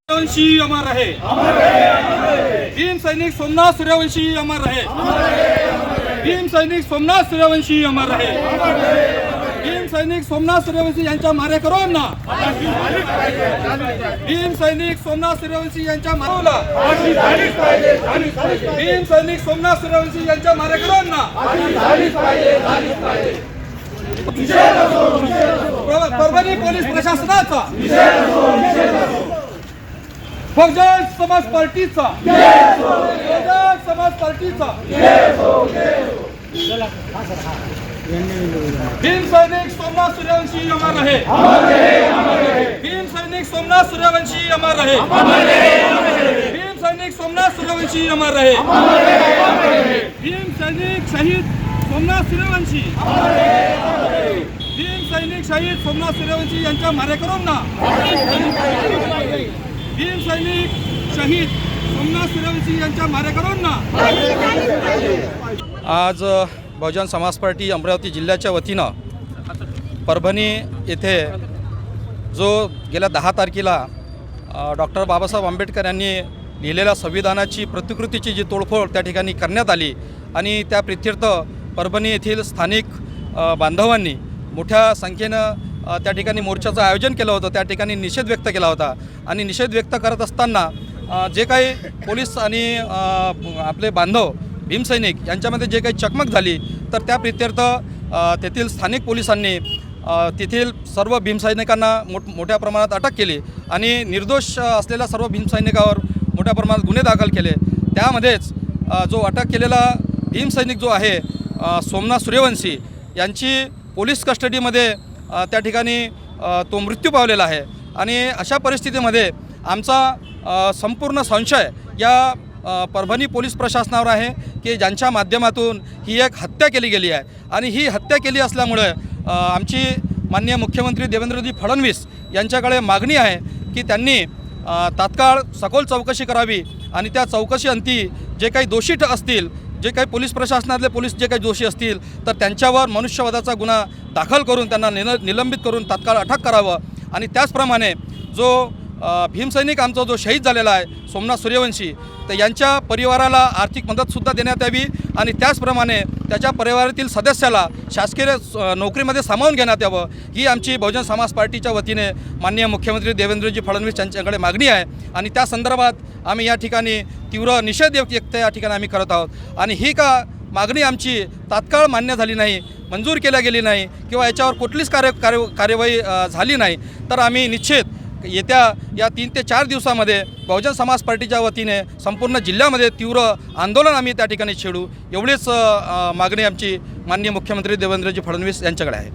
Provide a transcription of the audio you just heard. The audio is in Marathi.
सूर्यवंशी अमर रहे, भीम सैनिक सोमनाथ सूर्यवंशी अमर रहे, भीम सैनिक सोमनाथ सूर्यवंशी अमर रहे, भीम सैनिक सोमनाथ सूर्यवंशी यांच्या मारेकरूंना, भीम सैनिक सोमनाथ सूर्यवंशी यांच्या मारेकरूंना, भीम सैनिक सोमनाथ सूर्यवंशी यांच्या मारेकरूंना परभणी पोलीस प्रशासनाचा, बहुजन समाज पार्टीचा, बहुजन समाज पार्टीचा भीम सैनिक सोमनाथ सूर्यवंशी अमर रहे, भीम सैनिक सोमनाथ सूर्यवंशी अमर रहे, भीम सैनिक सोमनाथ सूर्यवंशी अमर रहे, भीम सैनिक शहीद सोमनाथ सूर्यवंशी, भीम सैनिक शहीद सोमनाथ सूर्यवंशी यांच्या मारेकरूंना, भीम सैनिक शहीद सोमनाथ सूर्यवंशी यांच्या मारेकरूंना आज बहुजन समाज पार्टी अमरावती जिल्ह्याच्या वतीनं परभणी येथे जो गेल्या 10 तारखेला डॉक्टर बाबासाहेब आंबेडकर यांनी लिहिलेल्या संविधानाची प्रतिकृतीची जी तोडफोड त्या ठिकाणी करण्यात आली आणि त्या प्रित्यर्थ परभणी येथील स्थानिक बांधवांनी मोठ्या संख्येनं त्या ठिकाणी मोर्चाचं आयोजन केलं होतं। त्या ठिकाणी निषेध व्यक्त केला होता आणि निषेध व्यक्त करत असताना जे काही पोलीस आणि आपले बांधव भीमसैनिक यांच्यामध्ये जे काही चकमक झाली तर त्या प्रित्यर्थ तेथील स्थानिक पोलिसांनी तेथील सर्व भीमसैनिकांना मोठ्या प्रमाणात अटक केली आणि निर्दोष असलेल्या सर्व भीमसैनिकावर मोठ्या प्रमाणात गुन्हे दाखल केले। त्यामध्येच जो अटक केलेला भीमसैनिक जो आहे सोमनाथ सूर्यवंशी यांची पोलीस कस्टडीमध्ये त्या ठिकाणी तो मृत्यू पावलेला आहे आणि अशा परिस्थितीमध्ये आमचा संपूर्ण संशय या परभणी पोलीस प्रशासनावर आहे की ज्यांच्या माध्यमातून ही एक हत्या केली गेली आहे आणि ही हत्या केली असल्यामुळे आमची माननीय मुख्यमंत्री देवेंद्रजी फडणवीस यांच्याकडे मागणी आहे की त्यांनी तात्काळ सखोल चौकशी करावी आणि त्या चौकशीअंती जे काही दोषी असतील, जे काही पोलीस प्रशासनातले पोलीस जे काही दोषी असतील तर त्यांच्यावर मनुष्यवधाचा गुन्हा दाखल करून त्यांना निलंबित करून तात्काळ अटक करावं आणि त्याचप्रमाणे जो भीमसैनिक आमचा जो शहीद झालेला आहे सोमनाथ सूर्यवंशी तर यांच्या परिवाराला आर्थिक मदतसुद्धा देण्यात यावी आणि त्याचप्रमाणे त्याच्या परिवारातील सदस्याला शासकीय नोकरीमध्ये सामावून घेण्यात यावं ही आमची बहुजन समाज पार्टीच्या वतीने माननीय मुख्यमंत्री देवेंद्रजी फडणवीस यांच्याकडे मागणी आहे आणि त्या संदर्भात आम्ही या ठिकाणी तीव्र निषेध व्यक्त या ठिकाणी आम्ही करत आहोत आणि ही का मागणी आमची तात्काळ मान्य झाली नाही, मंजूर केल्या गेली नाही किंवा याच्यावर कुठलीच कार्यवाही झाली नाही तर आम्ही निश्चित येत्या या 3 ते 4 दिवसामध्ये बहुजन समाज पार्टीच्या वतीने संपूर्ण जिल्ह्यामध्ये तीव्र आंदोलन आम्ही त्या ठिकाणी छेडू एवढीच मागणी आमची माननीय मुख्यमंत्री देवेंद्रजी फडणवीस यांच्याकडे आहे।